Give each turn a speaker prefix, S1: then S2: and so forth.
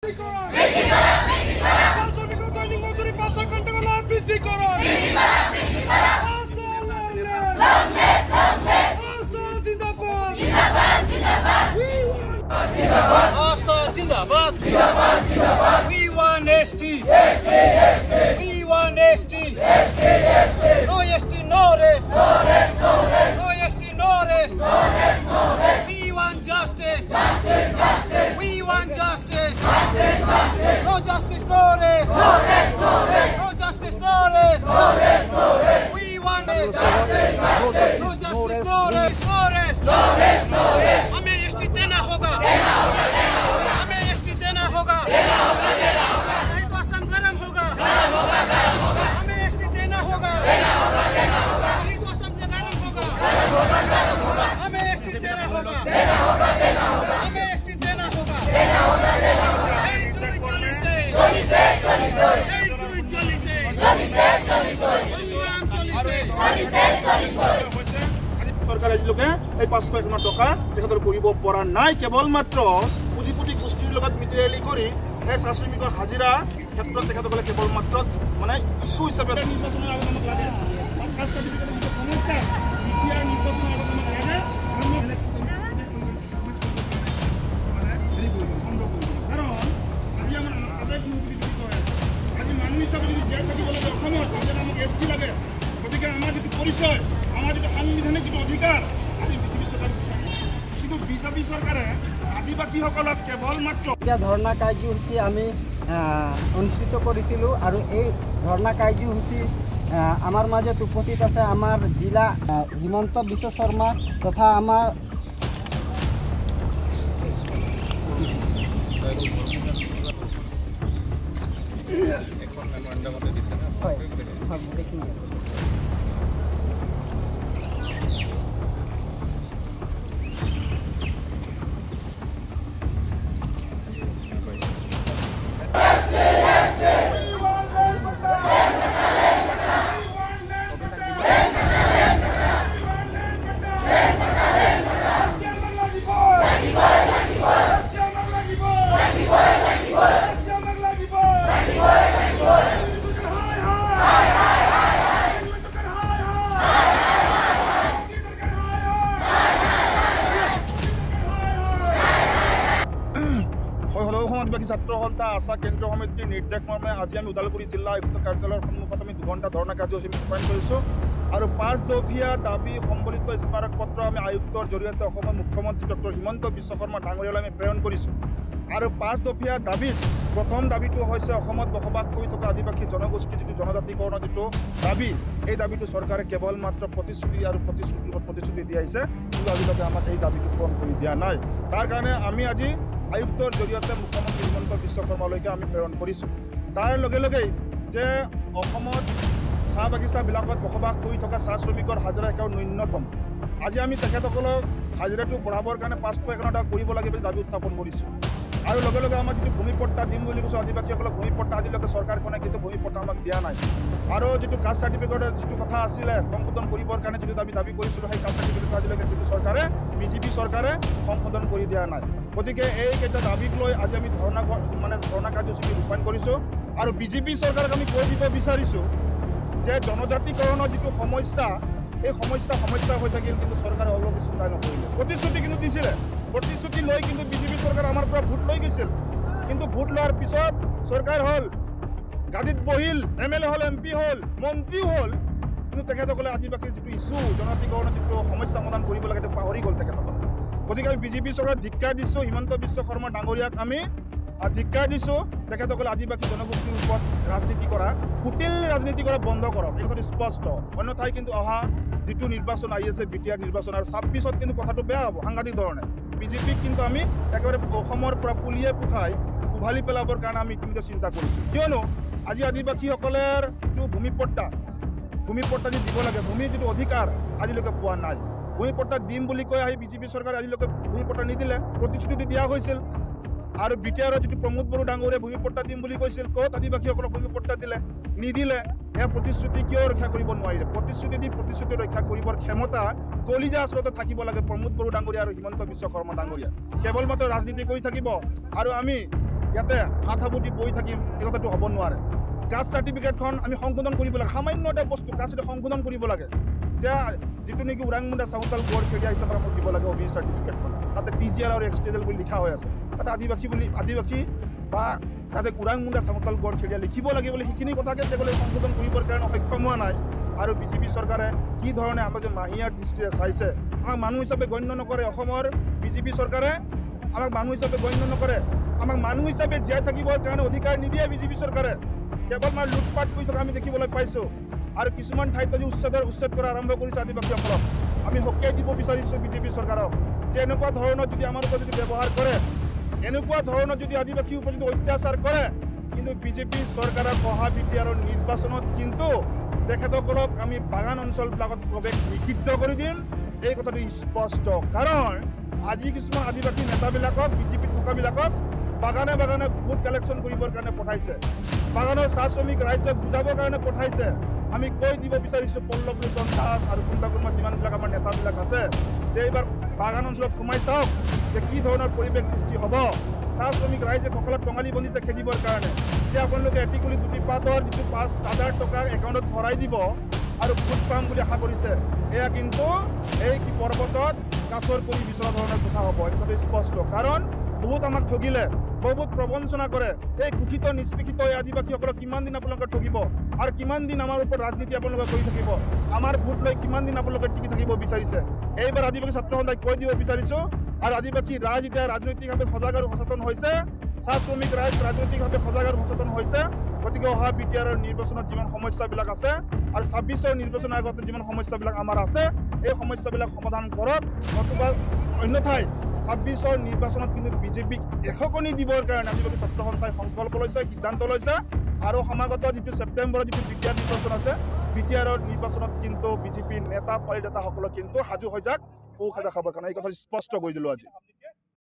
S1: We want ST. We want ST. No ST, no rest. No ST, no rest. We want justice. We want justice. No justice, no rest. No justice, no rest. We want this. No justice, no rest. No rest. हमें ST देना होगा. हमें ST देना होगा. नहीं तो असम गरम होगा. हमें ST देना होगा. नहीं तो असम गरम होगा. हमें ST देना होगा. हमें ST देना होगा.
S2: सरकार আজিলৈকে এই 551 টকা তেখেতৰ কৰিব পৰা নাই কেৱল মাত্ৰ পুঁজিপতি গোষ্ঠীৰ লগত মিত্ৰালি কৰি এই চাহ শ্ৰমিকৰ হাজিৰা ক্ষেত্ৰত তেখেতসকলে কেৱল মাত্ৰ মানে ইস্যু হিচাপে নিৰ্বাচনৰ আগমনক লাগে কাষ্ট চাৰ্টিফিকেটৰ সমস্যা এতিয়া নিৰ্বাচনৰ আগমনক লাগে কাৰণ আজি আমাৰ আদায় আজি মানুহ হিচাপে যদি জীয়াই থাকিব লাগে অসমত আমাক ST লাগে গতিকে আমাৰ যিটো পৰিচয় আমাৰ যিটো সাংবিধানিক যিটো অধিকাৰ আজি বিজেপি চৰকাৰ কিন্তু বিজেপি চৰকাৰে আদিবাসীসকলক কেৱল মাত্ৰ
S3: ধৰ্ণা কাৰ্যসূচী আমি অনুষ্ঠিত কৰিছিলোঁ আৰু এই ধৰ্ণা কাৰ্যসূচী আমাৰ মাজত উপস্থিত আছে আমাৰ জিলা হিমন্ত বিশ্ব শৰ্মা তথা আমাৰ
S2: ছাত্ৰ সন্থা আশা কেন্দ্ৰ সমিতিৰ নিৰ্দেশ মৰ্মে আজি আমি ওদালগুৰি জিলা আয়ুক্ত কাৰ্যালয়ৰ সন্মুখত আমি 2 ঘণ্টা ধৰ্ণা কাৰ্যসূচী ৰূপায়ণ কৰিছোঁ আৰু 5 দফীয়া দাবী সম্বলিত স্মাৰক পত্ৰ আমি আয়ুক্তৰ জৰিয়তে অসমৰ মুখ্যমন্ত্ৰী ডক্টৰ হিমন্ত বিশ্ব শৰ্মা ডাঙৰীয়ালৈ আমি প্ৰেৰণ কৰিছোঁ আৰু 5 দফীয়া দাবীত প্ৰথম দাবীটো হৈছে অসমত বসবাস কৰি থকা আদিবাসী জনগোষ্ঠীৰ যিটো জনজাতিকৰণৰ যিটো দাবী এই দাবীটো চৰকাৰে কেৱল মাত্ৰ প্ৰতিশ্ৰুতি আৰু প্ৰতিশ্ৰুতি দি আহিছে কিন্তু আজিলৈকে আমাক এই দাবীটো পূৰণ কৰি দিয়া নাই তাৰ কাৰণে আমি আজি আয়ুক্তৰ জৰিয়তে মুখ্যমন্ত্ৰী হিমন্ত বিশ্ব শৰ্মালৈকে আমি প্ৰেৰণ কৰিছোঁ তাৰ লগে লগেই যে অসমত চাহ বাগিচাবিলাকত বসবাস কৰি থকা চাহ শ্ৰমিকৰ হাজিৰা একেবাৰে ন্যূনতম আজি আমি তেখেতসকলক হাজিৰাটো বঢ়াবৰ কাৰণে 551 টকা কৰিব লাগে বুলি দাবী উত্থাপন কৰিছোঁ আৰু লগে লগে আমাৰ যিটো ভূমিপট্টা দিম বুলি কৈছোঁ আদিবাসীসকলক ভূমিপট্টা আজিলৈকে চৰকাৰখনে কিন্তু ভূমিপট্টা আমাক দিয়া নাই আৰু যিটো কাষ্ট চাৰ্টিফিকেটৰ যিটো কথা আছিলে সংশোধন কৰিবৰ কাৰণে যিটো আমি দাবী কৰিছিলোঁ সেই কাষ্ট চাৰ্টিফিকেট আজিলৈকে কিন্তু চৰকাৰে বিজেপি চৰকাৰে সংশোধন কৰি দিয়া নাই গতিকে এইকেইটা দাবীক লৈ আজি আমি ধৰ্ণা কাৰ্যসূচী ৰূপায়ণ কৰিছোঁ আৰু বিজেপি চৰকাৰক আমি কৈ দিব বিচাৰিছোঁ যে জনজাতিকৰণৰ যিটো সমস্যা এই সমস্যা হৈ থাকিল কিন্তু চৰকাৰে অলপ চিন্তা নকৰিলে প্ৰতিশ্ৰুতি কিন্তু দিছিলে প্ৰতিশ্ৰুতি লৈ কিন্তু বিজেপি চৰকাৰ আমাৰ পৰা ভোট লৈ গৈছিল কিন্তু ভোট লোৱাৰ পিছত চৰকাৰ হ'ল গাদীত বহিল MLA হ'ল MP হ'ল মন্ত্ৰীও হ'ল কিন্তু তেখেতসকলে আদিবাসীৰ যিটো ইছ্যু জনজাতিকৰণৰ যিটো সমস্যা সমাধান কৰিব লাগে সেইটো পাহৰি গ'ল তেখেতসকলে গতিকে আমি বিজেপি চৰকাৰক ধিক্কাৰ দিছোঁ হিমন্ত বিশ্ব শৰ্মা ডাঙৰীয়াক আমি ধিক্কাৰ দিছোঁ তেখেতসকলে আদিবাসী জনগোষ্ঠীৰ ওপৰত ৰাজনীতি কৰা কুটিল ৰাজনীতি কৰা বন্ধ কৰক এই কথাটো স্পষ্ট অন্যথাই কিন্তু অহা যিটো নিৰ্বাচন আহি আছে BTR নিৰ্বাচন আৰু 26ত কিন্তু কথাটো বেয়া হ'ব সাংঘাতিক ধৰণে বিজেপিক কিন্তু আমি একেবাৰে অসমৰ পৰা পুলিয়ে পোখাই উভালি পেলাবৰ কাৰণে আমি ইতিমধ্যে চিন্তা কৰিছোঁ কিয়নো আজি আদিবাসীসকলৰ যিটো ভূমিপট্টা যি দিব লাগে ভূমিৰ যিটো অধিকাৰ আজিলৈকে পোৱা নাই ভূমিপট্টা দিম বুলি কৈ আহি বিজেপি চৰকাৰে আজিলৈকে ভূমিপট্টা নিদিলে প্ৰতিশ্ৰুতি দিয়া হৈছিল আৰু BTRৰ যিটো প্ৰমোদ বড়ো ডাঙৰীয়াই ভূমিপট্টা দিম বুলি কৈছিল ক'ত আদিবাসীসকলক ভূমিপট্টা দিলে নিদিলে এই প্ৰতিশ্ৰুতি কিয় ৰক্ষা কৰিব নোৱাৰিলে প্ৰতিশ্ৰুতি ৰক্ষা কৰিবৰ ক্ষমতা কলিজা আচলতে থাকিব লাগে প্ৰমোদ বড়ো ডাঙৰীয়া আৰু হিমন্ত বিশ্ব শৰ্মা ডাঙৰীয়া কেৱল মাত্ৰ ৰাজনীতি কৰি থাকিব আৰু আমি ইয়াতে হাত সাবুতি বহি থাকিম এই কথাটো হ'ব নোৱাৰে কাষ্ট চাৰ্টিফিকেটখন আমি সংশোধন কৰিব লাগে সামান্য এটা বস্তু কাষ্ট সংশোধন কৰিব লাগে যে যিটো নেকি ওৰাংমুণ্ডা চাউতাল গড় খেৰীয়া হিচাপে আমাক দিব লাগে অবি চাৰ্টিফিকেটখন তাতে TGR আৰু এক্সটেজেল বুলি লিখা হৈ আছে তাতে আদিবাসী বা তাতে ওৰাংমুণ্ডা চাউতাল গড় খেৰীয়া লিখিব লাগে বুলি সেইখিনি কথাকে তেওঁলোকে সংশোধন কৰিবৰ কাৰণে সক্ষম হোৱা নাই আৰু বিজেপি চৰকাৰে কি ধৰণে আমাক যে মাহীয়াৰ দৃষ্টিৰে চাইছে আমাক মানুহ হিচাপে গণ্য নকৰে অসমৰ বিজেপি চৰকাৰে আমাক মানুহ হিচাপে গণ্য নকৰে আমাক মানুহ হিচাপে জীয়াই থাকিবৰ কাৰণে অধিকাৰ নিদিয়ে বিজেপি চৰকাৰে কেৱল আমাৰ লুটপাট কৰি থকা আমি দেখিবলৈ পাইছোঁ আৰু কিছুমান ঠাইত যদি উচ্ছেদ কৰা আৰম্ভ কৰিছে আদিবাসীসকলক আমি সকীয়াই দিব বিচাৰিছোঁ বিজেপি চৰকাৰক যে এনেকুৱা ধৰণৰ যদি আমাৰ ওপৰত যদি ব্যৱহাৰ কৰে এনেকুৱা ধৰণৰ যদি আদিবাসীৰ ওপৰত যদি অত্যাচাৰ কৰে কিন্তু বিজেপি চৰকাৰৰ অহা BTR নিৰ্বাচনত কিন্তু তেখেতসকলক আমি বাগান অঞ্চলবিলাকত প্ৰৱেশ নিষিদ্ধ কৰি দিম এই কথাটো স্পষ্ট কাৰণ আজি কিছুমান আদিবাসী নেতাবিলাকক বিজেপিত থকাবিলাকক বাগানে ভোট কালেকশ্যন কৰিবৰ কাৰণে পঠাইছে বাগানৰ চাহ শ্ৰমিক ৰাইজক বুজাবৰ কাৰণে পঠাইছে আমি কৈ দিব বিচাৰিছোঁ পল্লৱ লোচন দাস আৰু কোনোবা যিমানবিলাক আমাৰ নেতাবিলাক আছে যে এইবাৰ বাগান অঞ্চলত সোমাই চাওক যে কি ধৰণৰ পৰিৱেশ সৃষ্টি হ'ব চাহ শ্ৰমিক ৰাইজে কঁকালত টঙালি বান্ধিছে খেদিবৰ কাৰণে যে আপোনালোকে এটিকুলি দুটি পাতৰ যিটো 5,000 টকা একাউণ্টত ভৰাই দিব আৰু ভোট পাম বুলি আশা কৰিছে এয়া কিন্তু এই পৰ্বতত কাছৰ কৰি বিচৰা ধৰণৰ কথা হ'ব এই কথাটো স্পষ্ট কাৰণ বহুত আমাক ঠগিলে বহুত প্ৰবঞ্চনা কৰে এই কুঠিত নিষ্পেষিত এই আদিবাসীসকলক কিমান দিন আপোনালোকে ঠগিব আৰু কিমান দিন আমাৰ ওপৰত ৰাজনীতি আপোনালোকে কৰি থাকিব আমাৰ ভোট লৈ কিমান দিন আপোনালোকে টিকি থাকিব বিচাৰিছে এইবাৰ আদিবাসী ছাত্ৰ সন্থাই কৈ দিব বিচাৰিছোঁ আৰু আদিবাসী ৰাইজ এতিয়া ৰাজনৈতিকভাৱে সজাগ আৰু সচেতন হৈছে চাহ শ্ৰমিক ৰাইজ ৰাজনৈতিকভাৱে সজাগ আৰু সচেতন হৈছে গতিকে অহা BTR নিৰ্বাচনত যিমান সমস্যাবিলাক আছে আৰু 26ৰ নিৰ্বাচনৰ আগতে যিমান সমস্যাবিলাক আমাৰ আছে এই সমস্যাবিলাক সমাধান কৰক নতুবা অন্যথাই 26ৰ নিৰ্বাচনত কিন্তু বিজেপিক এশকনি দিবৰ কাৰণে আদিবাসী ছাত্ৰ সন্থাই সংকল্প লৈছে সিদ্ধান্ত লৈছে আৰু সমাগত যিটো ছেপ্টেম্বৰত যিটো BTR নিৰ্বাচন আছে BTR নিৰ্বাচনত কিন্তু বিজেপিৰ নেতা পাৰ্টি নেতাসকলক কিন্তু সাজু হৈ যাক পৌখা দেখাবৰ কাৰণে এই কথা স্পষ্ট কৰি দিলোঁ আজি